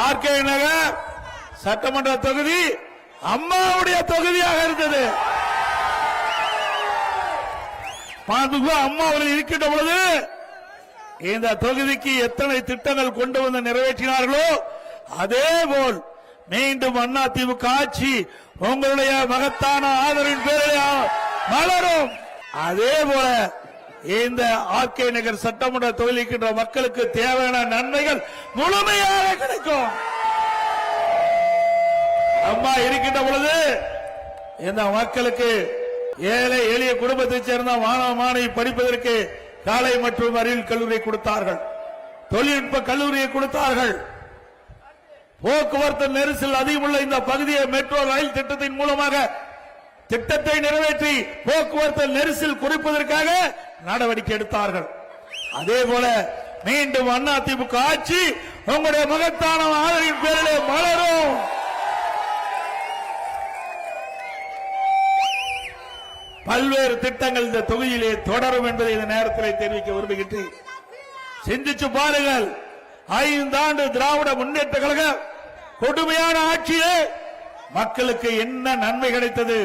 RK நகர் சட்டமன்ற தொகுதி அம்மாவுடைய தொகுதியாக இருந்தது. அம்மா அவர்கள் இருக்கின்ற பொழுது இந்த தொகுதிக்கு எத்தனை திட்டங்கள் கொண்டு வந்து நிறைவேற்றினார்களோ அதே போல் மீண்டும் அதிமுக ஆட்சி உங்களுடைய மகத்தான ஆதரவின் பேரில் மலரும். அதே போல இந்த ஆர்கே நகர் சட்டமன்ற தொகுதிக்கின்ற மக்களுக்கு தேவையான நன்மைகள் முழுமையாக கிடைக்கும். அம்மா இருக்கின்ற பொழுது இந்த மக்களுக்கு ஏழை எளிய குடும்பத்தைச் சேர்ந்த மாணவ மாணவி படிப்பதற்கு காலை மற்றும் அறிவியல் கல்லூரியை கொடுத்தார்கள், தொழில்நுட்ப கல்லூரியை கொடுத்தார்கள். போக்குவரத்து நெரிசல் அதிகமுள்ள இந்த பகுதியை மெட்ரோ ரயில் திட்டத்தின் மூலமாக திட்டத்தை நிறைவேற்றி போக்குவரத்து நெரிசல் குறைப்பதற்காக நடவடிக்கை எடுத்தார்கள். அதே போல மீண்டும் அதிமுக ஆட்சி உங்களுடைய மகத்தான ஆதரவின் பேரிலே மலரும். பல்வேறு திட்டங்கள் இந்த தொகுதியிலே தொடரும் என்பதை இந்த நேரத்தில் தெரிவிக்க விரும்புகின்றேன். சிந்திச்சு பாருங்கள், 5 ஆண்டு திராவிட முன்னேற்ற கழக கொடுமையான ஆட்சியே மக்களுக்கு என்ன நன்மை கிடைத்தது?